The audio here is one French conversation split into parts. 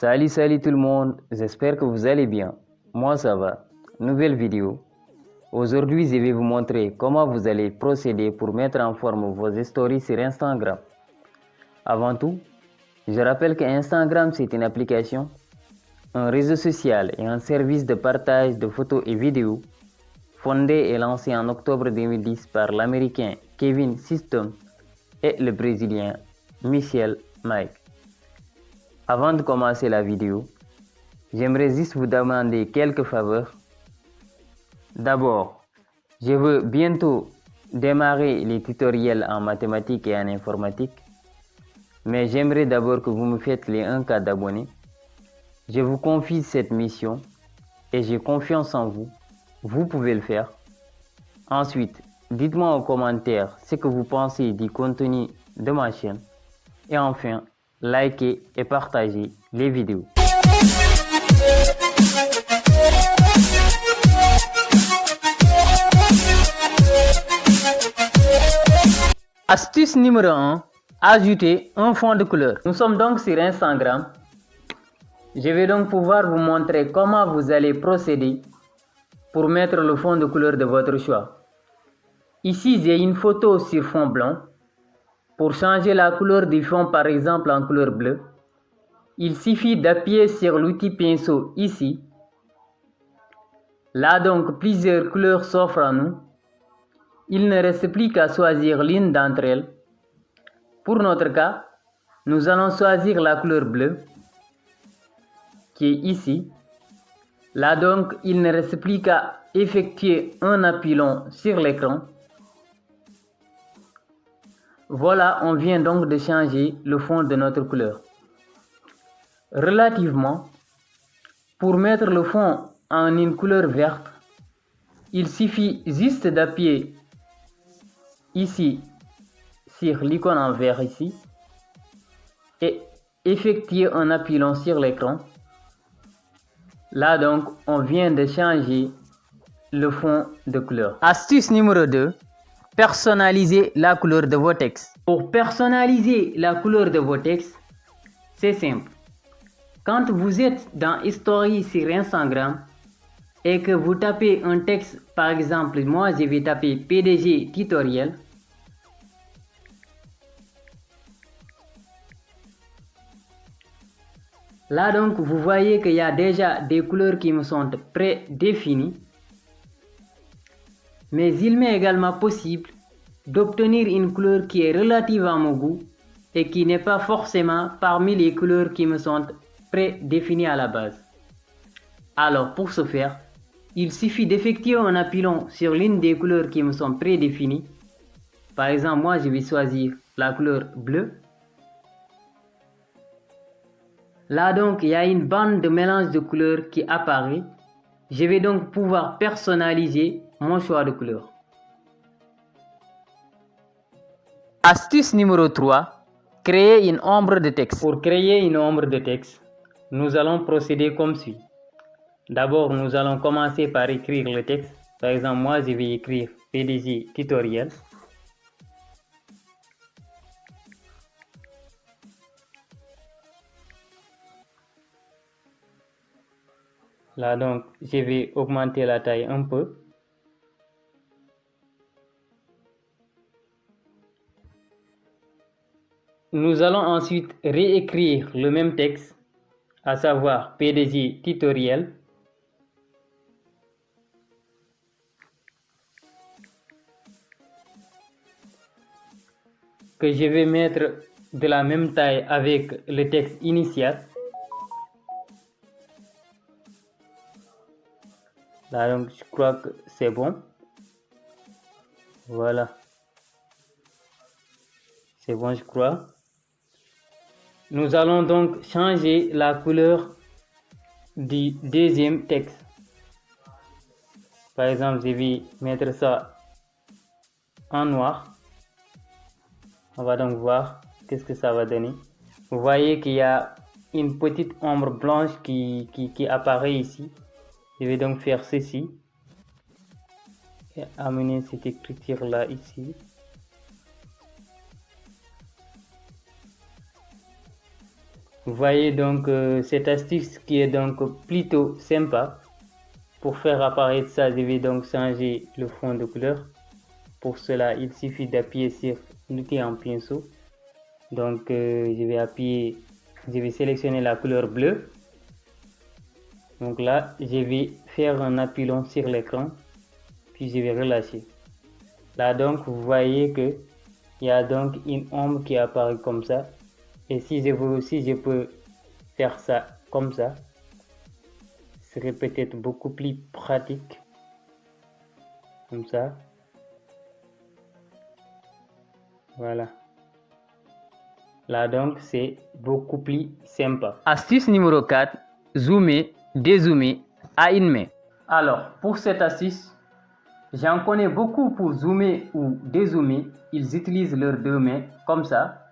Salut tout le monde, j'espère que vous allez bien. Moi ça va. Nouvelle vidéo. Aujourd'hui je vais vous montrer comment vous allez procéder pour mettre en forme vos stories sur Instagram. Avant tout, je rappelle que Instagram c'est une application, un réseau social et un service de partage de photos et vidéos fondé et lancé en octobre 2010 par l'américain Kevin Systrom et le brésilien Michel Mike. Avant de commencer la vidéo, j'aimerais juste vous demander quelques faveurs. D'abord, je veux bientôt démarrer les tutoriels en mathématiques et en informatique, mais j'aimerais d'abord que vous me faites les 1K d'abonnés. Je vous confie cette mission et j'ai confiance en vous. Vous pouvez le faire. Ensuite, dites-moi en commentaire ce que vous pensez du contenu de ma chaîne. Et enfin, likez et partagez les vidéos. Astuce numéro 1, ajouter un fond de couleur. Nous sommes donc sur Instagram. Je vais donc pouvoir vous montrer comment vous allez procéder pour mettre le fond de couleur de votre choix. Ici, j'ai une photo sur fond blanc. Pour changer la couleur du fond, par exemple en couleur bleue, il suffit d'appuyer sur l'outil pinceau ici. Là donc, plusieurs couleurs s'offrent à nous. Il ne reste plus qu'à choisir l'une d'entre elles. Pour notre cas, nous allons choisir la couleur bleue, qui est ici. Là donc, il ne reste plus qu'à effectuer un appui long sur l'écran. Voilà, on vient donc de changer le fond de notre couleur. Relativement, pour mettre le fond en une couleur verte, il suffit juste d'appuyer ici sur l'icône en vert ici et effectuer un appui long sur l'écran. Là donc, on vient de changer le fond de couleur. Astuce numéro 2, personnaliser la couleur de vos textes. Pour personnaliser la couleur de vos textes, c'est simple. Quand vous êtes dans Story sur Instagram et que vous tapez un texte, par exemple, moi je vais taper PDG tutoriel. Là donc, vous voyez qu'il y a déjà des couleurs qui me sont prédéfinies. Mais il m'est également possible d'obtenir une couleur qui est relative à mon goût et qui n'est pas forcément parmi les couleurs qui me sont prédéfinies à la base. Alors pour ce faire, il suffit d'effectuer un appui long sur l'une des couleurs qui me sont prédéfinies. Par exemple, moi je vais choisir la couleur bleue. Là donc, il y a une bande de mélange de couleurs qui apparaît. Je vais donc pouvoir personnaliser mon choix de couleur. Astuce numéro 3, créer une ombre de texte. Pour créer une ombre de texte, nous allons procéder comme suit. D'abord, nous allons commencer par écrire le texte. Par exemple, moi, je vais écrire PDG tutoriel. Là donc, je vais augmenter la taille un peu. Nous allons ensuite réécrire le même texte, à savoir PDG tutoriel. Que je vais mettre de la même taille avec le texte initial. Là donc, je crois que c'est bon. Voilà. C'est bon, je crois. Nous allons donc changer la couleur du deuxième texte. Par exemple, je vais mettre ça en noir. On va donc voir qu'est-ce que ça va donner. Vous voyez qu'il y a une petite ombre blanche qui apparaît ici. Je vais donc faire ceci et amener cette écriture là ici. Vous voyez donc cette astuce qui est donc plutôt sympa. Pour faire apparaître ça, je vais donc changer le fond de couleur. Pour cela, il suffit d'appuyer sur l'outil en pinceau. Donc je vais sélectionner la couleur bleue. Donc là, je vais faire un appui long sur l'écran, puis je vais relâcher. Là donc, vous voyez que il y a donc une ombre qui apparaît comme ça. Et si je veux aussi, je peux faire ça comme ça. Ce serait peut-être beaucoup plus pratique. Comme ça. Voilà. Là donc, c'est beaucoup plus sympa. Astuce numéro 4. Zoomer, dézoomer à une main. Alors, pour cette astuce, j'en connais beaucoup pour zoomer ou dézoomer. Ils utilisent leurs deux mains comme ça.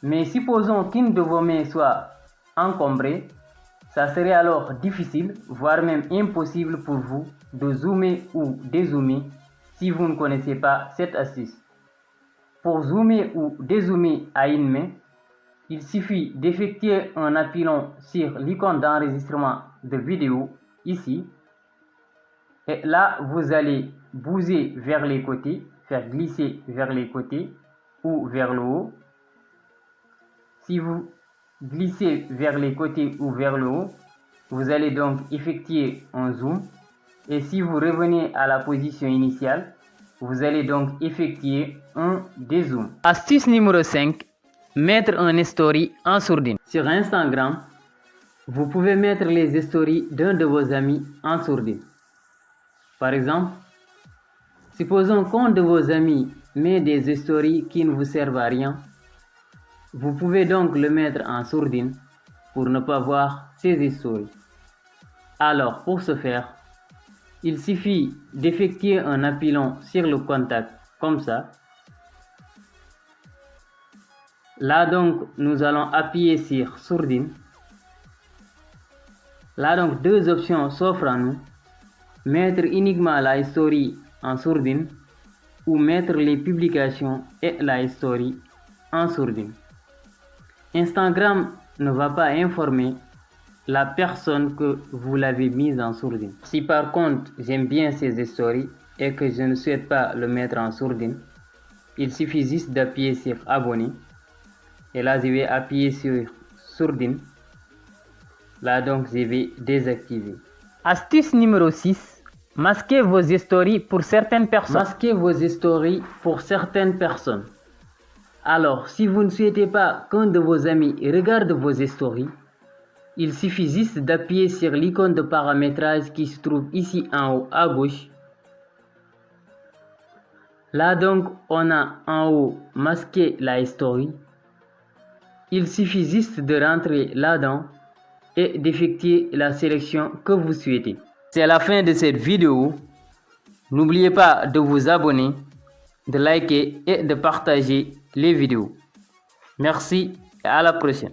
Mais supposons qu'une de vos mains soit encombrée, ça serait alors difficile, voire même impossible pour vous de zoomer ou dézoomer si vous ne connaissez pas cette astuce. Pour zoomer ou dézoomer à une main, il suffit d'effectuer un appui long sur l'icône d'enregistrement de vidéo ici. Et là, vous allez bouger vers les côtés, faire glisser vers les côtés ou vers le haut. Si vous glissez vers les côtés ou vers le haut, vous allez donc effectuer un zoom. Et si vous revenez à la position initiale, vous allez donc effectuer un dézoom. Astuce numéro 5. Mettre un story en sourdine. Sur Instagram, vous pouvez mettre les stories d'un de vos amis en sourdine. Par exemple, supposons qu'un de vos amis met des stories qui ne vous servent à rien. Vous pouvez donc le mettre en sourdine pour ne pas voir ces stories. Alors, pour ce faire, il suffit d'effectuer un appui long sur le contact comme ça. Là donc, nous allons appuyer sur sourdine. Là donc, deux options s'offrent à nous. Mettre uniquement la story en sourdine ou mettre les publications et la story en sourdine. Instagram ne va pas informer la personne que vous l'avez mise en sourdine. Si par contre j'aime bien ces stories et que je ne souhaite pas le mettre en sourdine, il suffit juste d'appuyer sur abonner. Et là je vais appuyer sur sourdine. Là donc je vais désactiver. Astuce numéro 6. Masquez vos stories pour certaines personnes. Masquez vos stories pour certaines personnes. Alors, si vous ne souhaitez pas qu'un de vos amis regarde vos stories, il suffit juste d'appuyer sur l'icône de paramétrage qui se trouve ici en haut à gauche. Là donc, on a en haut masqué la story. Il suffit juste de rentrer là-dedans et d'effectuer la sélection que vous souhaitez. C'est la fin de cette vidéo. N'oubliez pas de vous abonner, de liker et de partager les vidéos. Merci et à la prochaine.